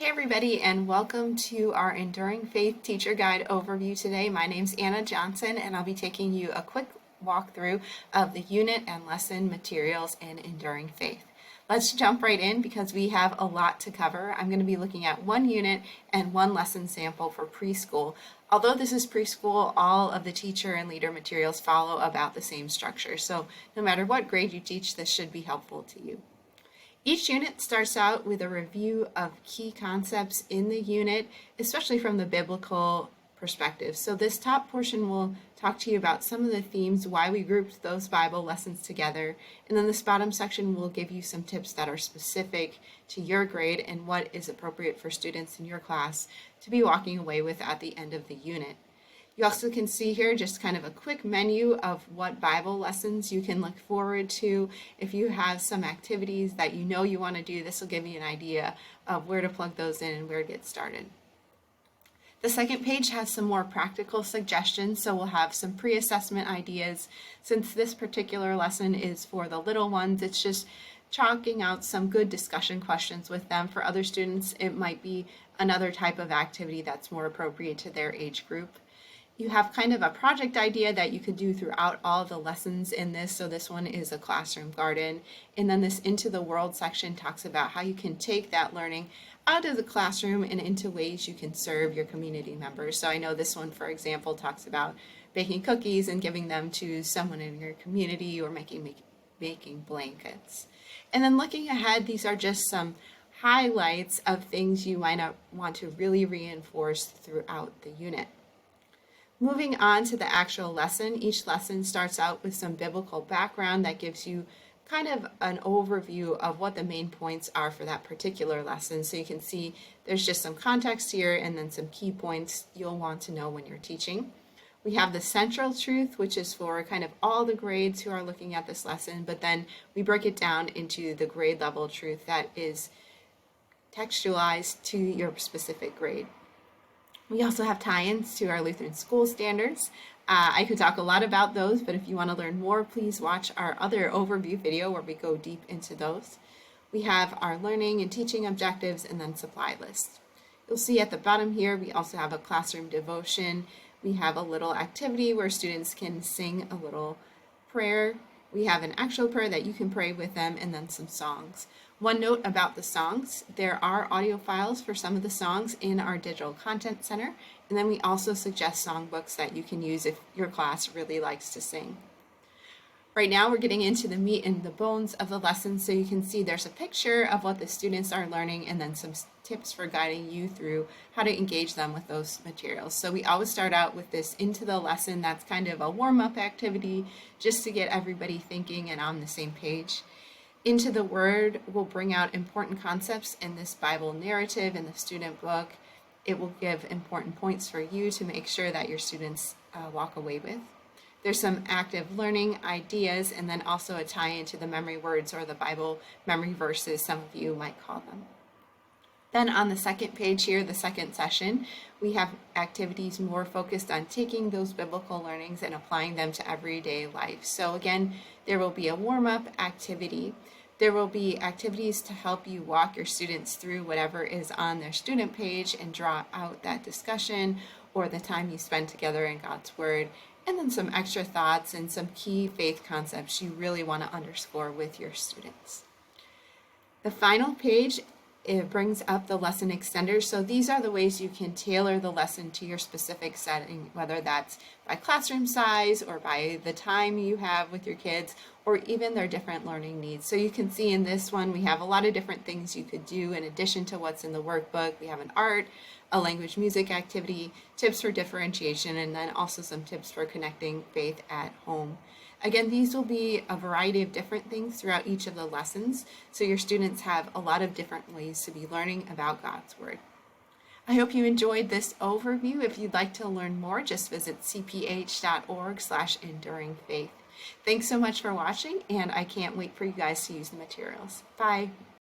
Hey everybody, and welcome to our Enduring Faith Teacher Guide overview today. My name's Anna Johnson, and I'll be taking you a quick walkthrough of the unit and lesson materials in Enduring Faith. Let's jump right in because we have a lot to cover. I'm going to be looking at one unit and one lesson sample for preschool. Although this is preschool, all of the teacher and leader materials follow about the same structure. So no matter what grade you teach, this should be helpful to you. Each unit starts out with a review of key concepts in the unit, especially from the biblical perspective. So this top portion will talk to you about some of the themes, why we grouped those Bible lessons together, and then this bottom section will give you some tips that are specific to your grade and what is appropriate for students in your class to be walking away with at the end of the unit. You also can see here just kind of a quick menu of what Bible lessons you can look forward to. If you have some activities that you know you want to do, this will give you an idea of where to plug those in and where to get started. The second page has some more practical suggestions, so we'll have some pre-assessment ideas. Since this particular lesson is for the little ones, it's just chalking out some good discussion questions with them. For other students, it might be another type of activity that's more appropriate to their age group. You have kind of a project idea that you could do throughout all of the lessons in this. So this one is a classroom garden. And then this Into the World section talks about how you can take that learning out of the classroom and into ways you can serve your community members. So I know this one, for example, talks about baking cookies and giving them to someone in your community or making blankets. And then looking ahead, these are just some highlights of things you might want to really reinforce throughout the unit. Moving on to the actual lesson, each lesson starts out with some biblical background that gives you kind of an overview of what the main points are for that particular lesson. So you can see there's just some context here and then some key points you'll want to know when you're teaching. We have the central truth, which is for kind of all the grades who are looking at this lesson, but then we break it down into the grade level truth that is textualized to your specific grade. We also have tie-ins to our Lutheran school standards. I could talk a lot about those, but if you want to learn more, please watch our other overview video where we go deep into those. We have our learning and teaching objectives and then supply lists. You'll see at the bottom here, we also have a classroom devotion. We have a little activity where students can sing a little prayer. We have an actual prayer that you can pray with them and then some songs. One note about the songs, there are audio files for some of the songs in our digital content center, and then we also suggest songbooks that you can use if your class really likes to sing. Right now we're getting into the meat and the bones of the lesson, so you can see there's a picture of what the students are learning and then some tips for guiding you through how to engage them with those materials. So we always start out with this into the lesson. That's kind of a warm-up activity just to get everybody thinking and on the same page. Into the Word will bring out important concepts in this Bible narrative in the student book. It will give important points for you to make sure that your students walk away with. There's some active learning ideas and then also a tie-in to the memory words or the Bible memory verses, some of you might call them. Then on the second page here, the second session, we have activities more focused on taking those biblical learnings and applying them to everyday life. So again, there will be a warm-up activity. There will be activities to help you walk your students through whatever is on their student page and draw out that discussion or the time you spend together in God's Word, and then some extra thoughts and some key faith concepts you really want to underscore with your students. The final page, it brings up the lesson extenders. So these are the ways you can tailor the lesson to your specific setting, whether that's by classroom size or by the time you have with your kids or even their different learning needs. So you can see in this one, we have a lot of different things you could do in addition to what's in the workbook. We have an art, a language music activity, tips for differentiation, and then also some tips for connecting faith at home. Again, these will be a variety of different things throughout each of the lessons, so your students have a lot of different ways to be learning about God's Word. I hope you enjoyed this overview. If you'd like to learn more, just visit cph.org/enduringfaith. Thanks so much for watching, and I can't wait for you guys to use the materials. Bye.